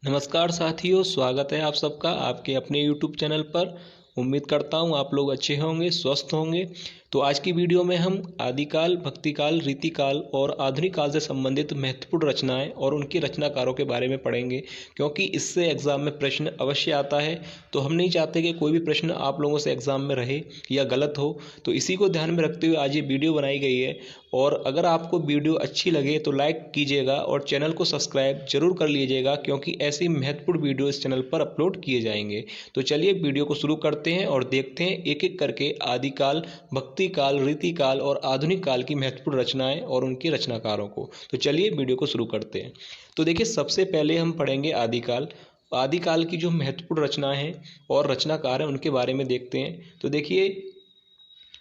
नमस्कार साथियों, स्वागत है आप सबका आपके अपने YouTube चैनल पर। उम्मीद करता हूँ आप लोग अच्छे होंगे, स्वस्थ होंगे। तो आज की वीडियो में हम आदिकाल, भक्तिकाल, रीतिकाल और आधुनिक काल से संबंधित महत्वपूर्ण रचनाएं और उनके रचनाकारों के बारे में पढ़ेंगे, क्योंकि इससे एग्जाम में प्रश्न अवश्य आता है। तो हम नहीं चाहते कि कोई भी प्रश्न आप लोगों से एग्जाम में रहे या गलत हो, तो इसी को ध्यान में रखते हुए आज ये वीडियो बनाई गई है। और अगर आपको वीडियो अच्छी लगे तो लाइक कीजिएगा और चैनल को सब्सक्राइब जरूर कर लीजिएगा, क्योंकि ऐसी महत्वपूर्ण वीडियो इस चैनल पर अपलोड किए जाएंगे। तो चलिए वीडियो को शुरू करते हैं और देखते हैं एक एक करके आदिकाल, भक्तिकाल, रीतिकाल और आधुनिक काल की महत्वपूर्ण रचनाएं और उनके रचनाकारों को। तो चलिए वीडियो को शुरू करते हैं। तो देखिए, सबसे पहले हम पढ़ेंगे आदिकाल। आदिकाल की जो महत्वपूर्ण रचना है और रचनाकार हैं उनके बारे में देखते हैं। तो देखिए,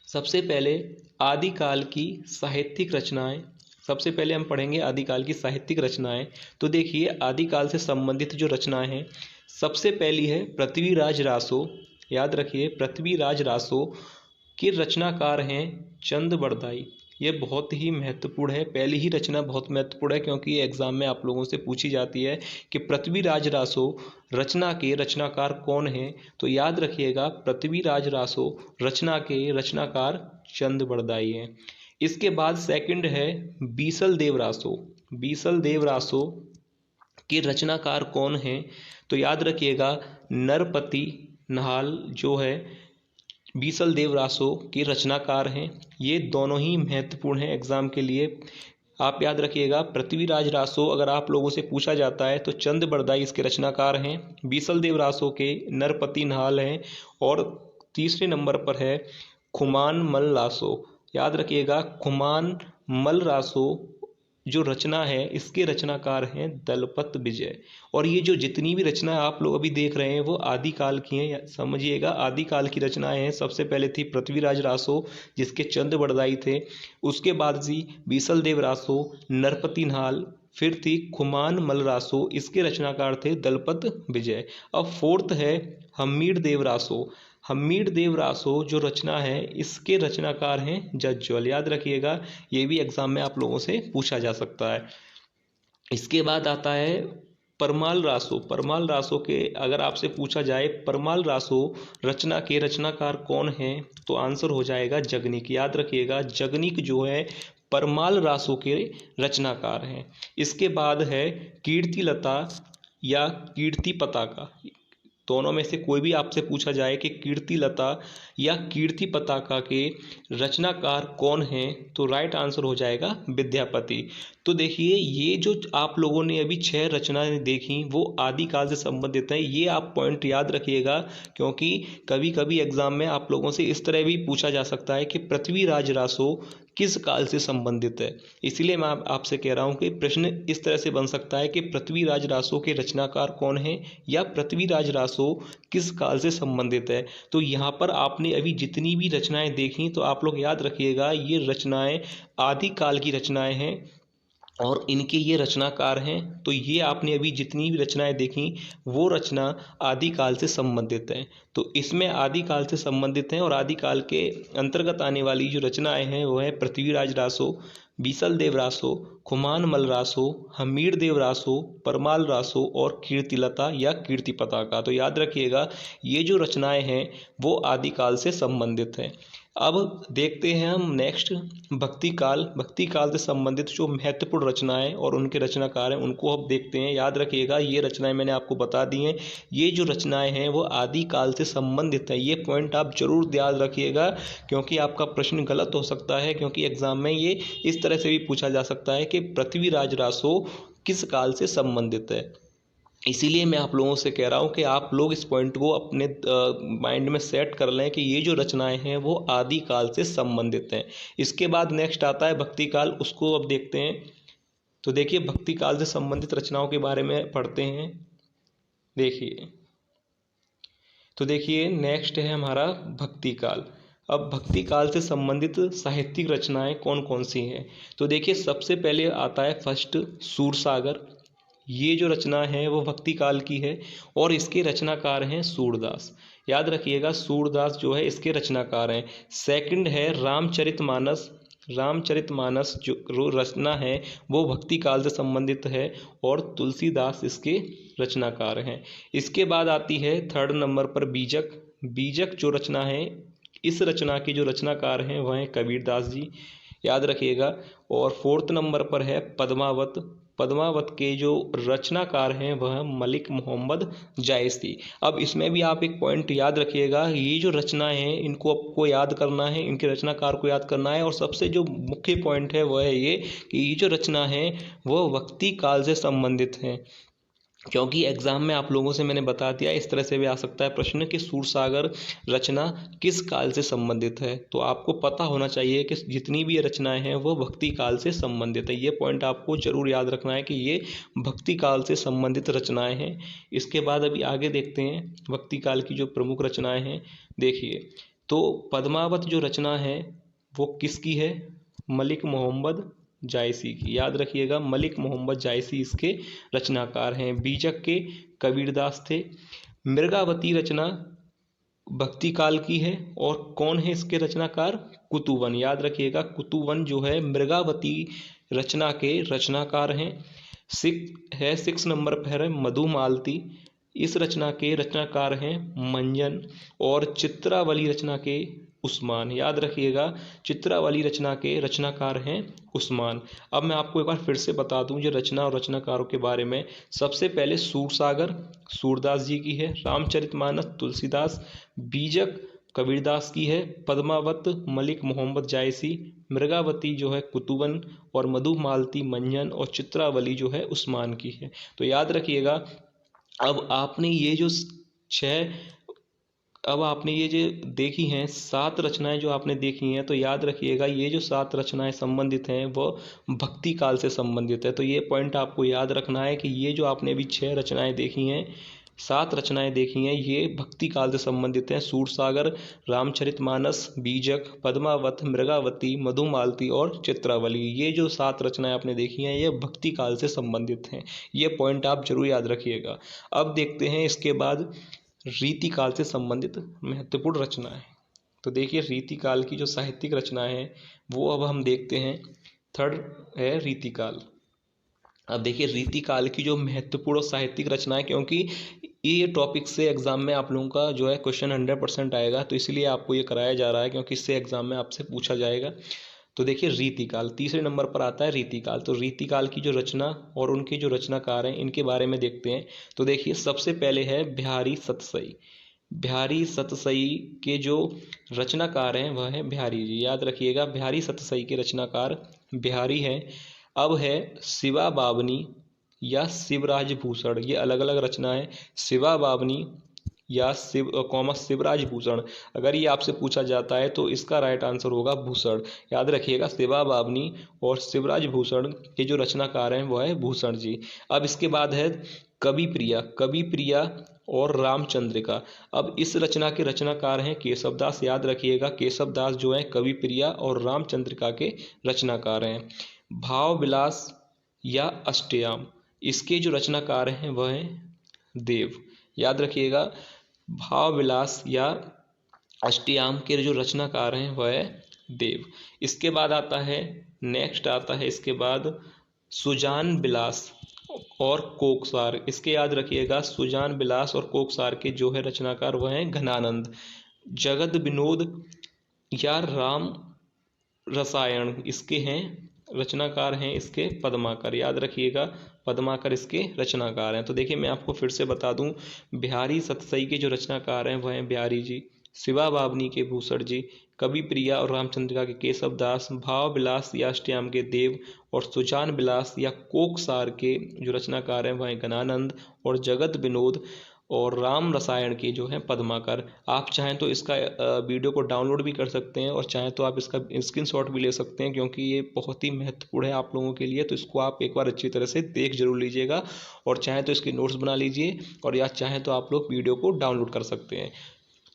सबसे पहले आदिकाल की साहित्यिक रचनाएं। सबसे पहले हम पढ़ेंगे आदिकाल की साहित्यिक रचनाएं। तो देखिए, आदिकाल से संबंधित जो रचनाएं हैं, सबसे पहली है पृथ्वीराज रासो। याद रखिए, पृथ्वीराज रासो के रचनाकार हैं चंद बरदाई। ये बहुत ही महत्वपूर्ण है। पहली ही रचना बहुत महत्वपूर्ण है, क्योंकि ये एग्जाम में आप लोगों से पूछी जाती है कि पृथ्वीराज रासो रचना के रचनाकार कौन हैं। तो याद रखिएगा, पृथ्वीराज रासो रचना के रचनाकार चंद बरदाई हैं। इसके बाद सेकंड है बीसल देव रासो। बीसल देव रासो के रचनाकार कौन हैं? तो याद रखिएगा, नरपति नाहल जो है बीसल देव रासो के रचनाकार हैं। ये दोनों ही महत्वपूर्ण हैं एग्जाम के लिए। आप याद रखिएगा, पृथ्वीराज रासो अगर आप लोगों से पूछा जाता है तो चंद बरदाई इसके रचनाकार हैं, बीसल देव रासो के नरपति नाहल हैं, और तीसरे नंबर पर है खुमान मल रासो। याद रखिएगा, खुमान मल रासो जो रचना है इसके रचनाकार हैं दलपत विजय। और ये जो जितनी भी रचना आप लोग अभी देख रहे हैं वो आदिकाल की हैं। समझिएगा, आदिकाल की रचनाएं हैं। सबसे पहले थी पृथ्वीराज रासो, जिसके चंद बरदाई थे। उसके बाद थी बीसल देव रासो, नरपति नाहल। फिर थी खुमान मल रासो, इसके रचनाकार थे दलपत विजय। अब फोर्थ है हम्मीर देव रासो। हम्मीर देव रासो जो रचना है इसके रचनाकार हैं जज्वल। याद रखिएगा, ये भी एग्जाम में आप लोगों से पूछा जा सकता है। इसके बाद आता है परमाल रासो। परमाल रासो के अगर आपसे पूछा जाए परमाल रासो रचना के रचनाकार कौन हैं, तो आंसर हो जाएगा जगनीक। याद रखिएगा, जगनीक जो है परमाल रासो के रचनाकार हैं। इसके बाद है कीर्तिलता या कीर्ति पताका। दोनों में से कोई भी आपसे पूछा जाए कि कीर्तिलता या कीर्ति पताका के रचनाकार कौन हैं, तो राइट आंसर हो जाएगा विद्यापति। तो देखिए, ये जो आप लोगों ने अभी 6 रचनाएं देखी वो आदिकाल से संबंधित है। ये आप पॉइंट याद रखिएगा, क्योंकि कभी कभी एग्जाम में आप लोगों से इस तरह भी पूछा जा सकता है कि पृथ्वीराज रासो किस काल से संबंधित है। इसलिए मैं आपसे कह रहा हूं कि प्रश्न इस तरह से बन सकता है कि पृथ्वीराज रासो के रचनाकार कौन हैं या पृथ्वीराज रासो किस काल से संबंधित है। तो यहाँ पर आपने अभी जितनी भी रचनाएं देखी, तो आप लोग याद रखिएगा, ये रचनाएं आदिकाल की रचनाएं हैं और इनके ये रचनाकार हैं। तो ये आपने अभी जितनी भी रचनाएं देखी वो रचना आदिकाल से संबंधित हैं। तो इसमें आदिकाल से संबंधित हैं, और आदिकाल के अंतर्गत आने वाली जो रचनाएं हैं वो है पृथ्वीराज रासो, बीसल देव रासो, खुमान मल रासो, हम्मीर देव रासो, परमाल रासो और कीर्तिलता या कीर्ति पताका। तो याद रखिएगा, ये जो रचनाएं हैं वो आदिकाल से संबंधित हैं। अब देखते हैं हम नेक्स्ट भक्तिकाल। भक्तिकाल से संबंधित जो महत्वपूर्ण रचनाएं और उनके रचनाकार हैं उनको अब देखते हैं। याद रखिएगा, ये रचनाएं मैंने आपको बता दी हैं। ये जो रचनाएं हैं वो आदिकाल से संबंधित हैं। ये पॉइंट आप जरूर याद रखिएगा, क्योंकि आपका प्रश्न गलत हो सकता है, क्योंकि एग्जाम में ये इस तरह से भी पूछा जा सकता है कि पृथ्वीराज रासो किस काल से संबंधित है। इसीलिए मैं आप लोगों से कह रहा हूँ कि आप लोग इस पॉइंट को अपने माइंड में सेट कर लें कि ये जो रचनाएं हैं वो आदिकाल से संबंधित हैं। इसके बाद नेक्स्ट आता है भक्तिकाल, उसको अब देखते हैं। तो देखिए, भक्तिकाल से संबंधित रचनाओं के बारे में पढ़ते हैं। देखिए, तो देखिए नेक्स्ट है हमारा भक्तिकाल। अब भक्तिकाल से संबंधित साहित्यिक रचनाएं कौन कौन सी हैं? तो देखिए, सबसे पहले आता है फर्स्ट सूरसागर। ये जो रचना है वो भक्ति काल की है और इसके रचनाकार हैं सूरदास। याद रखिएगा, सूरदास जो है इसके रचनाकार हैं। सेकंड है रामचरितमानस। रामचरितमानस जो रचना है वो भक्ति काल से संबंधित है और तुलसीदास इसके रचनाकार हैं। इसके बाद आती है 3rd नंबर पर बीजक। बीजक जो रचना है, इस रचना के जो रचनाकार हैं वह हैं कबीरदास जी, याद रखिएगा। और 4th नंबर पर है पद्मावत। पद्मावत के जो रचनाकार हैं वह मलिक मोहम्मद जायसी। अब इसमें भी आप एक पॉइंट याद रखिएगा, ये जो रचनाएं हैं इनको आपको याद करना है, इनके रचनाकार को याद करना है। और सबसे जो मुख्य पॉइंट है वह है ये कि ये जो रचना है वह भक्ति काल से संबंधित है, क्योंकि एग्जाम में आप लोगों से मैंने बता दिया, इस तरह से भी आ सकता है प्रश्न कि सूरसागर रचना किस काल से संबंधित है। तो आपको पता होना चाहिए कि जितनी भी रचनाएं हैं वो भक्ति काल से संबंधित है। ये पॉइंट आपको जरूर याद रखना है कि ये भक्ति काल से संबंधित रचनाएं हैं। इसके बाद अभी आगे देखते हैं भक्ति काल की जो प्रमुख रचनाएं हैं। देखिए, तो पद्मावत जो रचना है वो किसकी है? मलिक मोहम्मद जायसी की, याद रखिएगा, मलिक मोहम्मद जायसी इसके रचनाकार हैं। बीजक के कबीरदास थे। मृगावती रचना भक्ति काल की है और कौन है इसके रचनाकार? कुतुवन, याद रखिएगा, कुतुवन जो है मृगावती रचना के रचनाकार हैं। 6 नंबर पर है मधुमालती। इस रचना के रचनाकार हैं मंजन। और चित्रावली रचना के उस्मान, याद रखिएगा, चित्रावली रचना के रचनाकार हैं उस्मान। अब मैं आपको एक बार फिर से बता दूं जो रचना और रचनाकारों के बारे में। सबसे पहले सूरसागर सूरदास जी की है, रामचरितमानस तुलसीदास, बीजक कबीरदास की है, पद्मावत मलिक मोहम्मद जायसी, मृगावती जो है कुतुवन, और मधुमालती मंजन, और चित्रावली जो है उस्मान की है। तो याद रखिएगा, अब आपने ये जो देखी हैं 7 रचनाएं जो आपने देखी हैं, तो याद रखिएगा ये जो 7 रचनाएं संबंधित हैं वो भक्ति काल से संबंधित है। तो ये पॉइंट आपको याद रखना है कि ये जो आपने अभी 6 रचनाएं देखी हैं, 7 रचनाएं देखी हैं, ये भक्ति काल से संबंधित हैं। सूरसागर, रामचरितमानस, बीजक, पद्मावत, मृगावती, मधुमालती और चित्रावली, ये जो 7 रचनाएं आपने देखी हैं ये भक्ति काल से संबंधित हैं। ये पॉइंट आप जरूर याद रखिएगा। अब देखते हैं इसके बाद रीति काल से संबंधित महत्वपूर्ण रचनाएं। तो देखिए, रीति काल की जो साहित्यिक रचनाएं हैं वो अब हम देखते हैं। 3rd है रीति काल। अब देखिए, रीति काल की जो महत्वपूर्ण साहित्यिक रचनाएं, क्योंकि ये टॉपिक से एग्जाम में आप लोगों का जो है क्वेश्चन 100% आएगा, तो इसलिए आपको ये कराया जा रहा है, क्योंकि इससे एग्जाम में आपसे पूछा जाएगा। तो देखिए, रीतिकाल 3रे नंबर पर आता है। रीतिकाल, तो रीतिकाल की जो रचना और उनके जो रचनाकार हैं इनके बारे में देखते हैं। तो देखिए, सबसे पहले है बिहारी सतसई। बिहारी सतसई के जो रचनाकार हैं वह है बिहारी जी, याद रखिएगा, बिहारी सतसई के रचनाकार बिहारी हैं। अब है शिवा बावनी या शिवराज भूषण, ये अलग अलग रचना है। शिवा बावनी या शिवराज भूषण, अगर ये आपसे पूछा जाता है तो इसका राइट आंसर होगा भूषण, याद रखिएगा। शिवा बावनी और शिवराज भूषण के जो रचनाकार हैं वह है भूषण जी। अब इसके बाद है कवि प्रिया। कवि प्रिया और रामचंद्रिका। अब इस रचना के रचनाकार हैं केशवदास, याद रखिएगा, केशवदास जो है कवि प्रिया और रामचंद्रिका के रचनाकार हैं। भाव विलास या अष्टयाम, इसके जो रचनाकार हैं वह हैं देव, याद रखिएगा, भाव विलास या अष्टयाम के जो रचनाकार हैं वह है देव। इसके बाद आता है, नेक्स्ट आता है इसके बाद सुजान बिलास और कोकसार। इसके याद रखिएगा, सुजान बिलास और कोकसार के जो है रचनाकार वह हैं घनानंद। जगत विनोद या राम रसायन, इसके हैं रचनाकार हैं इसके पद्माकर, याद रखिएगा, पद्माकर इसके रचनाकार हैं। तो देखिए, मैं आपको फिर से बता दूं, बिहारी सतसई के जो रचनाकार हैं वह हैं बिहारी जी, शिवा बावनी के भूषण जी, कवि प्रिया और रामचंद्रिका के केशवदास, भाव विलास या अष्टयाम के देव, और सुजान बिलास या कोकसार के जो रचनाकार हैं वह हैं घनानंद, और जगत विनोद और राम रसायन के जो हैं पद्माकर। आप चाहें तो इसका वीडियो को डाउनलोड भी कर सकते हैं और चाहें तो आप इसका स्क्रीनशॉट भी ले सकते हैं, क्योंकि ये बहुत ही महत्वपूर्ण है आप लोगों के लिए। तो इसको आप एक बार अच्छी तरह से देख जरूर लीजिएगा, और चाहें तो इसके नोट्स बना लीजिए, और या चाहें तो आप लोग वीडियो को डाउनलोड कर सकते हैं,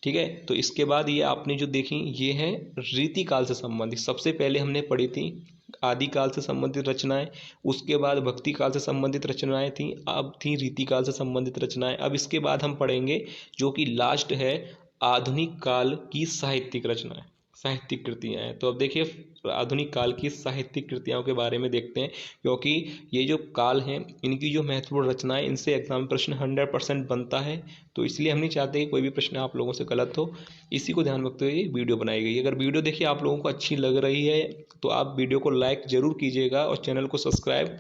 ठीक है। तो इसके बाद ये आपने जो देखी ये है रीतिकाल से संबंधित। सबसे पहले हमने पढ़ी थी आदिकाल से संबंधित रचनाएं, उसके बाद भक्ति काल से संबंधित रचनाएं थी, अब थी रीतिकाल से संबंधित रचनाएं। अब इसके बाद हम पढ़ेंगे जो कि लास्ट है आधुनिक काल की साहित्यिक रचनाएं। साहित्यिक कृतियाँ हैं। तो अब देखिए आधुनिक काल की साहित्यिक कृतियों के बारे में देखते हैं, क्योंकि ये जो काल हैं इनकी जो महत्वपूर्ण रचनाएं, इनसे एग्जाम में प्रश्न 100% बनता है। तो इसलिए हम नहीं चाहते कि कोई भी प्रश्न आप लोगों से गलत हो, इसी को ध्यान रखते हुए ये वीडियो बनाई गई। अगर वीडियो देखिए आप लोगों को अच्छी लग रही है तो आप वीडियो को लाइक ज़रूर कीजिएगा और चैनल को सब्सक्राइब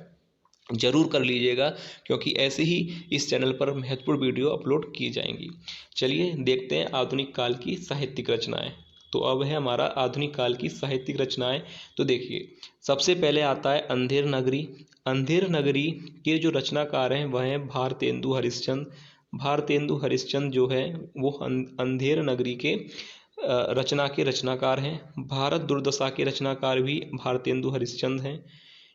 जरूर कर लीजिएगा, क्योंकि ऐसे ही इस चैनल पर महत्वपूर्ण वीडियो अपलोड की जाएंगी। चलिए देखते हैं आधुनिक काल की साहित्यिक रचनाएं। तो अब है हमारा आधुनिक काल की साहित्यिक रचनाएं। तो देखिए सबसे पहले आता है अंधेर नगरी। अंधेर नगरी के जो रचनाकार हैं वह हैं भारतेंदु हरिश्चंद्र। भारतेंदु हरिश्चंद्र जो है वो अंधेर नगरी के रचना के रचनाकार हैं। भारत दुर्दशा के रचनाकार भी भारतेंदु हरिश्चंद्र हैं।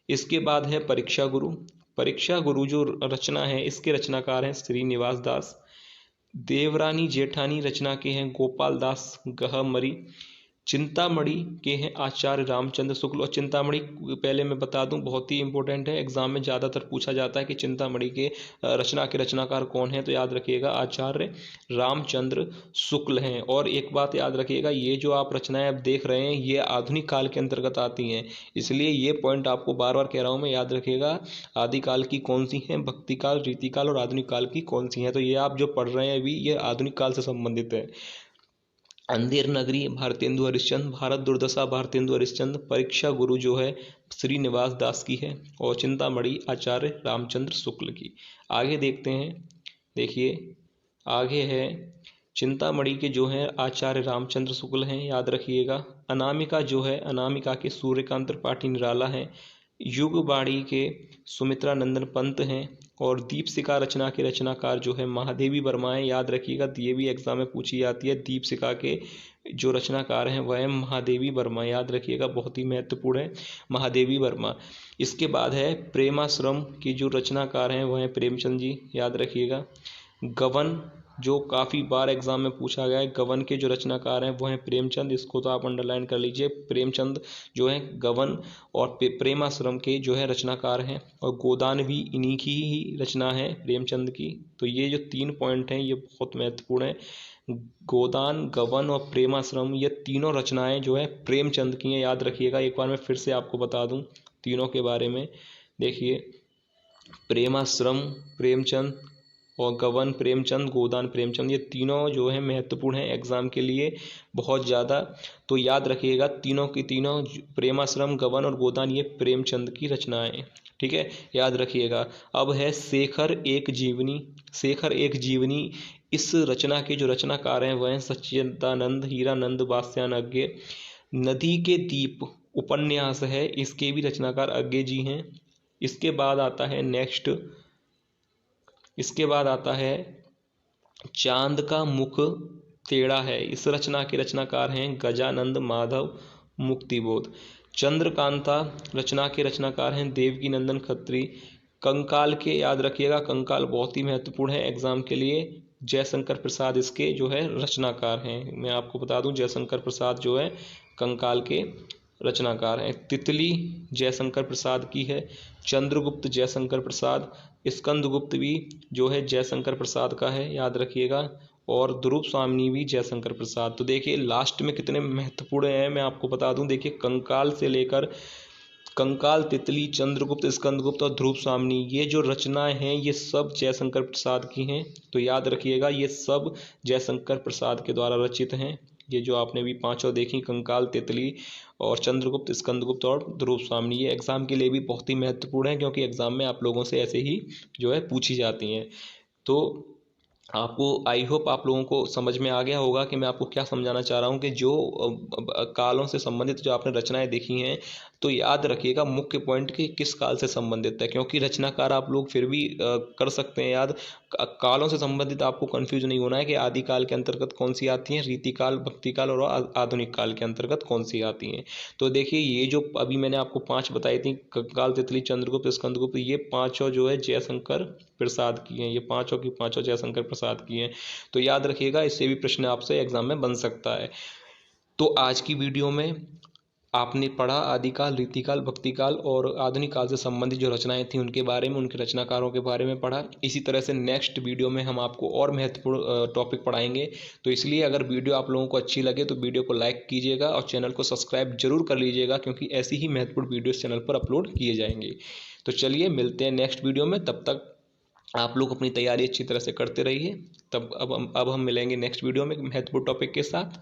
इसके बाद है परीक्षा गुरु। परीक्षा गुरु जो रचना है इसके रचनाकार हैं श्रीनिवास दास। देवरानी जेठानी रचना के हैं गोपाल दास गहमरी। चिंतामणि के हैं आचार्य रामचंद्र शुक्ल। और चिंतामणि पहले मैं बता दूं बहुत ही इंपॉर्टेंट है, एग्जाम में ज़्यादातर पूछा जाता है कि चिंतामणि के रचना के रचनाकार कौन है, तो याद रखिएगा आचार्य रामचंद्र शुक्ल हैं। और एक बात याद रखिएगा, ये जो आप रचनाएं अब देख रहे हैं ये आधुनिक काल के अंतर्गत आती हैं, इसलिए ये पॉइंट आपको बार बार कह रहा हूँ मैं, याद रखिएगा आदिकाल की कौन सी हैं, भक्तिकाल, रीतिकाल और आधुनिक काल की कौन सी हैं। तो ये आप जो पढ़ रहे हैं अभी ये आधुनिक काल से संबंधित है। अंधेर नगरी भारतेंदु हरिश्चंद्र, भारत दुर्दशा भारतेंदु हरिश्चंद्र, परीक्षा गुरु जो है श्रीनिवास दास की है और चिंतामणि आचार्य रामचंद्र शुक्ल की। आगे देखते हैं, देखिए आगे है चिंतामणि के जो है आचार्य रामचंद्र शुक्ल हैं, याद रखिएगा। अनामिका जो है, अनामिका के सूर्यकांत त्रिपाठी निराला हैं। युगवाणी के सुमित्रा नंदन पंत हैं। और दीपशिखा रचना के रचनाकार जो है महादेवी वर्मा है, याद रखिएगा ये भी एग्जाम में पूछी जाती है। दीपशिखा के जो रचनाकार हैं वह है महादेवी वर्मा, याद रखिएगा बहुत ही महत्वपूर्ण है महादेवी वर्मा। इसके बाद है प्रेमाश्रम की जो रचनाकार हैं वह है प्रेमचंद जी, याद रखिएगा। गबन जो काफ़ी बार एग्जाम में पूछा गया है, गबन के जो रचनाकार हैं वो हैं प्रेमचंद, इसको तो आप अंडरलाइन कर लीजिए। प्रेमचंद जो है गबन और प्रेमाश्रम के जो है रचनाकार हैं। और गोदान भी इन्हीं की ही रचना है प्रेमचंद की। तो ये जो 3 पॉइंट हैं ये बहुत महत्वपूर्ण है। गोदान, गबन और प्रेमाश्रम ये तीनों रचनाएं जो है प्रेमचंद की हैं, याद रखिएगा। एक बार मैं फिर से आपको बता दूं तीनों के बारे में। देखिए प्रेमाश्रम प्रेमचंद और गबन प्रेमचंद, गोदान प्रेमचंद, ये तीनों जो है महत्वपूर्ण हैं एग्जाम के लिए बहुत ज़्यादा। तो याद रखिएगा तीनों की तीनों प्रेमाश्रम, गबन और गोदान ये प्रेमचंद की रचनाएं, ठीक है, याद रखिएगा। अब है शेखर एक जीवनी। शेखर एक जीवनी इस रचना के जो रचनाकार हैं वह हैं सच्चिदानंद, हीरानंद, वात्स्यायन। नदी के दीप उपन्यास है, इसके भी रचनाकार अज्ञे जी हैं। इसके बाद आता है नेक्स्ट, इसके बाद आता है चांद का मुख टेढ़ा है। इस रचना के रचनाकार हैं गजानंद माधव मुक्तिबोध। चंद्रकांता रचना के रचनाकार हैं देवकी नंदन खत्री। कंकाल के याद रखिएगा, कंकाल बहुत ही महत्वपूर्ण है एग्जाम के लिए। जयशंकर प्रसाद इसके जो है रचनाकार हैं। मैं आपको बता दूं जयशंकर प्रसाद जो है कंकाल के रचनाकार हैं। तितली जयशंकर प्रसाद की है। चंद्रगुप्त जयशंकर प्रसाद। स्कंदगुप्त भी जो है जयशंकर प्रसाद का है, याद रखिएगा। और ध्रुव स्वामिनी भी जयशंकर प्रसाद। तो देखिए लास्ट में कितने महत्वपूर्ण हैं मैं आपको बता दूं। देखिए कंकाल से लेकर कंकाल, तितली, चंद्रगुप्त, स्कंदगुप्त और ध्रुव स्वामिनी ये जो रचनाएं हैं ये सब जयशंकर प्रसाद की हैं। तो याद रखिएगा ये सब जयशंकर प्रसाद के द्वारा रचित हैं। ये जो आपने भी पांचों देखी, कंकाल, तितली और चंद्रगुप्त, स्कंदगुप्त और ध्रुव स्वामिनी, ये एग्जाम के लिए भी बहुत ही महत्वपूर्ण है, क्योंकि एग्जाम में आप लोगों से ऐसे ही जो है पूछी जाती हैं। तो आपको आई होप आप लोगों को समझ में आ गया होगा कि मैं आपको क्या समझाना चाह रहा हूँ कि जो कालों से संबंधित जो आपने रचनाएं देखी हैं तो याद रखिएगा मुख्य पॉइंट कि किस काल से संबंधित है, क्योंकि रचनाकार आप लोग फिर भी कर सकते हैं याद। कालों से संबंधित आपको कंफ्यूज नहीं होना है कि आदिकाल के अंतर्गत कौन सी आती हैं, रीतिकाल, भक्तिकाल और आधुनिक काल के अंतर्गत कौन सी आती हैं। तो देखिए ये जो अभी मैंने आपको 5 बताई थी, कंकाल, तितली, चंद्रगुप्त, स्कंदगुप्त, ये पांचों जो है जयशंकर प्रसाद की हैं। ये पांचों की पांचों जयशंकर प्रसाद की हैं। तो याद रखिएगा इससे भी प्रश्न आपसे एग्जाम में बन सकता है। तो आज की वीडियो में आपने पढ़ा आदिकाल, रीतिकाल, भक्तिकाल और आधुनिक काल से संबंधित जो रचनाएं थी उनके बारे में, उनके रचनाकारों के बारे में पढ़ा। इसी तरह से नेक्स्ट वीडियो में हम आपको और महत्वपूर्ण टॉपिक पढ़ाएंगे। तो इसलिए अगर वीडियो आप लोगों को अच्छी लगे तो वीडियो को लाइक कीजिएगा और चैनल को सब्सक्राइब जरूर कर लीजिएगा, क्योंकि ऐसी ही महत्वपूर्ण वीडियो इस चैनल पर अपलोड किए जाएंगे। तो चलिए मिलते हैं नेक्स्ट वीडियो में, तब तक आप लोग अपनी तैयारी अच्छी तरह से करते रहिए। अब हम मिलेंगे नेक्स्ट वीडियो में महत्वपूर्ण टॉपिक के साथ।